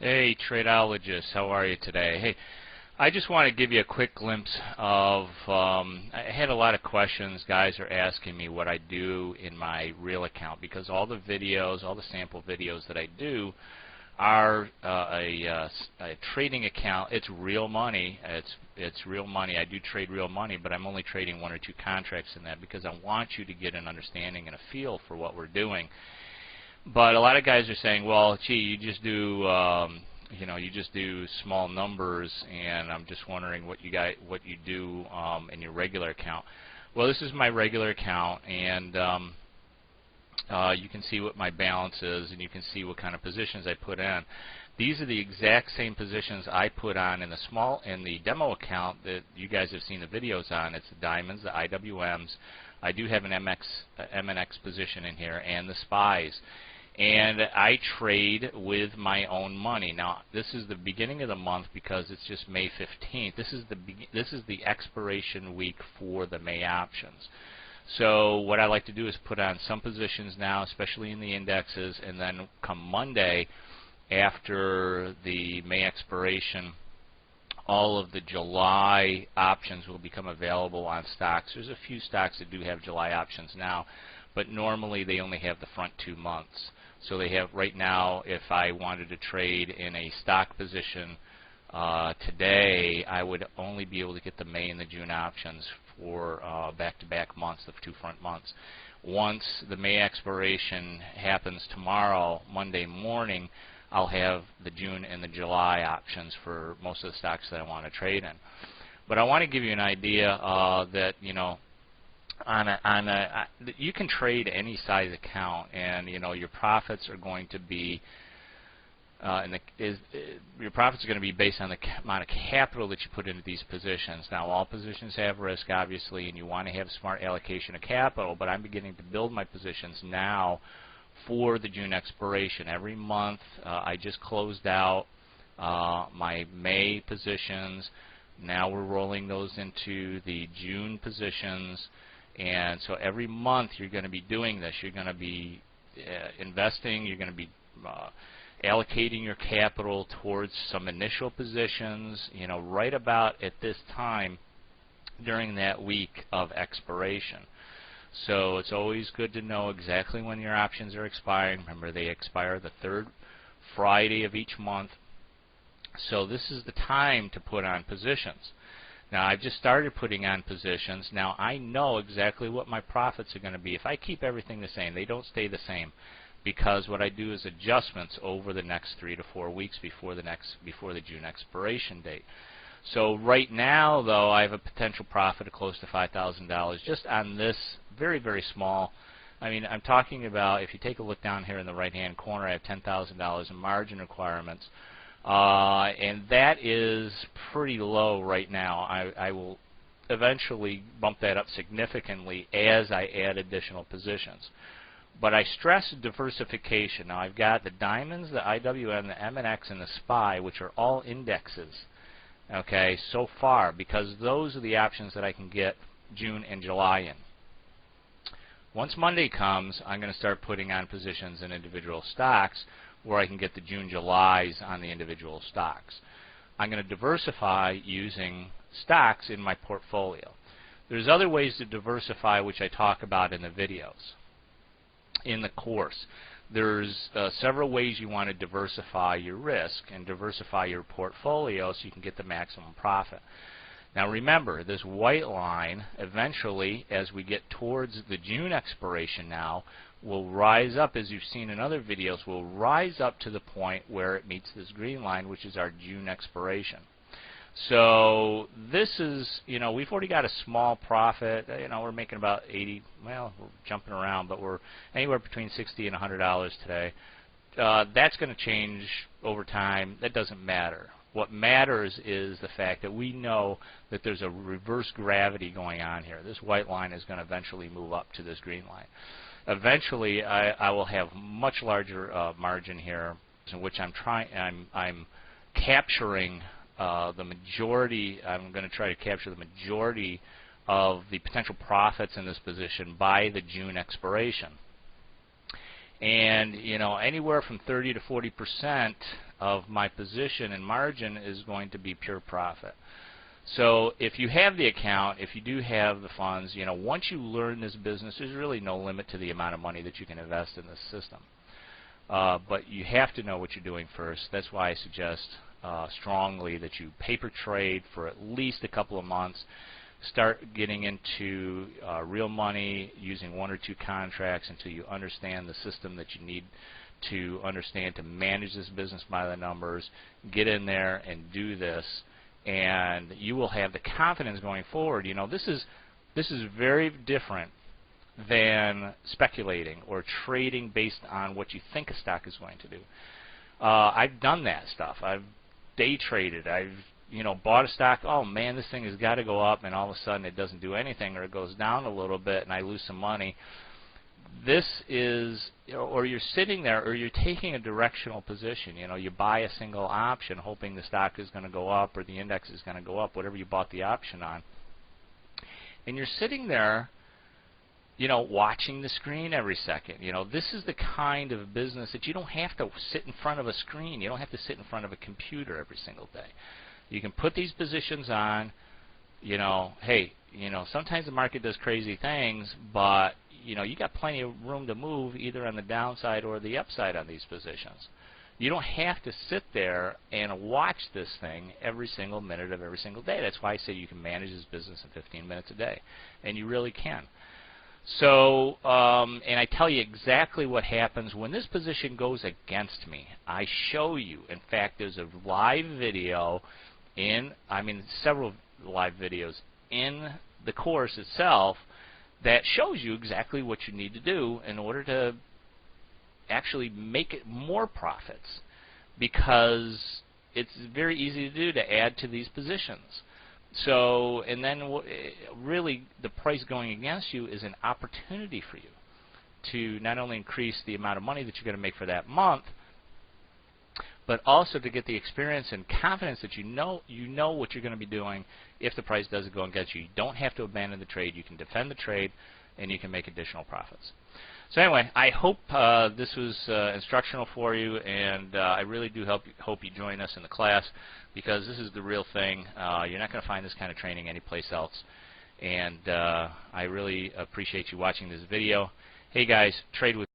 Hey, Tradeologists, how are you today? Hey, I just want to give you a quick glimpse of, I had a lot of questions. Guys are asking me what I do in my real account because all the videos, all the sample videos that I do are a trading account. It's real money. It's real money. I do trade real money, but I'm only trading 1 or 2 contracts in that because I want you to get an understanding and a feel for what we're doing. But a lot of guys are saying, well, gee, you just do, you just do small numbers, and I'm just wondering what you do in your regular account. Well, this is my regular account, and you can see what my balance is, and you can see what kind of positions I put in. These are the exact same positions I put on in the demo account that you guys have seen the videos on. It's the diamonds, the IWMs. I do have an MNX position in here, and the SPYs. And I trade with my own money. Now, this is the beginning of the month because it's just May 15th. This is the expiration week for the May options. So what I like to do is put on some positions now, especially in the indexes, and then come Monday after the May expiration, all of the July options will become available on stocks. There's a few stocks that do have July options now, but normally they only have the front 2 months. So they have right now, if I wanted to trade in a stock position today, I would only be able to get the May and the June options for back-to-back months, the 2 front months. Once the May expiration happens tomorrow, Monday morning, I'll have the June and the July options for most of the stocks that I want to trade in. But I want to give you an idea that, you can trade any size account, and your profits are going to be your profits are going to be based on the amount of capital that you put into these positions. Now, all positions have risk, obviously, and you want to have smart allocation of capital, but I'm beginning to build my positions now for the June expiration. Every month, I just closed out my May positions. Now we're rolling those into the June positions. And so every month you're going to be doing this. You're going to be investing. You're going to be allocating your capital towards some initial positions, right about at this time during that week of expiration. So it's always good to know exactly when your options are expiring. Remember, they expire the 3rd Friday of each month. So this is the time to put on positions. Now, I've just started putting on positions. Now, I know exactly what my profits are going to be. If I keep everything the same, they don't stay the same, because what I do is adjustments over the next 3 to 4 weeks before the June expiration date. So right now, though, I have a potential profit of close to $5,000 just on this very, very small. I mean, I'm talking about, if you take a look down here in the right-hand corner, I have $10,000 in margin requirements. And that is pretty low right now. I will eventually bump that up significantly as I add additional positions. But I stress diversification. Now, I've got the diamonds, the IWM, the MNX, and the SPY, which are all indexes, okay, so far, because those are the options that I can get June and July in. Once Monday comes, I'm going to start putting on positions in individual stocks where I can get the June, Julys on the individual stocks. I'm going to diversify using stocks in my portfolio. There's other ways to diversify, which I talk about in the videos, in the course. There's several ways you want to diversify your risk and diversify your portfolio so you can get the maximum profit. Now remember, this white line, eventually, as we get towards the June expiration now, will rise up, as you've seen in other videos, will rise up to the point where it meets this green line, which is our June expiration. So this is, we've already got a small profit. We're making about 80, well, we're jumping around, but we're anywhere between $60 and $100 today. That's going to change over time. That doesn't matter. What matters is the fact that we know that there's a reverse gravity going on here. This white line is going to eventually move up to this green line. Eventually, I will have much larger margin here, in which I'm capturing the majority. I'm going to try to capture the majority of the potential profits in this position by the June expiration. And anywhere from 30 to 40% of my position and margin is going to be pure profit. So if you have the account, if you do have the funds, you know, once you learn this business, there's really no limit to the amount of money that you can invest in this system. But you have to know what you're doing first. That's why I suggest strongly that you paper trade for at least a couple of months. Start getting into real money using 1 or 2 contracts until you understand the system that you need to understand to manage this business by the numbers. Get in there and do this, and you will have the confidence going forward. You know, this is very different than speculating or trading based on what you think a stock is going to do. I've done that stuff. I've day traded. I've bought a stock. Oh man, this thing has got to go up, and all of a sudden it doesn't do anything, or it goes down a little bit, and I lose some money. This is, or you're sitting there, or you're taking a directional position. You know, you buy a single option, hoping the stock is going to go up or the index is going to go up, whatever you bought the option on, and you're sitting there, you know, watching the screen every second. You know, this is the kind of business that you don't have to sit in front of a screen. You don't have to sit in front of a computer every single day. You can put these positions on. You know, hey, you know, sometimes the market does crazy things, but you know, you got plenty of room to move either on the downside or the upside on these positions. You don't have to sit there and watch this thing every single minute of every single day. That's why I say you can manage this business in 15 minutes a day, and you really can. So, and I tell you exactly what happens when this position goes against me. I show you. In fact, there's a live video several live videos in the course itself that shows you exactly what you need to do in order to actually make it more profits, because it's very easy to do, to add to these positions. So, and then really the price going against you is an opportunity for you to not only increase the amount of money that you're going to make for that month, but also to get the experience and confidence that you know what you're going to be doing if the price doesn't go against you. You don't have to abandon the trade. You can defend the trade, and you can make additional profits. So anyway, I hope this was instructional for you, and I really do hope you join us in the class, because this is the real thing. You're not going to find this kind of training anyplace else, and I really appreciate you watching this video. Hey guys, trade with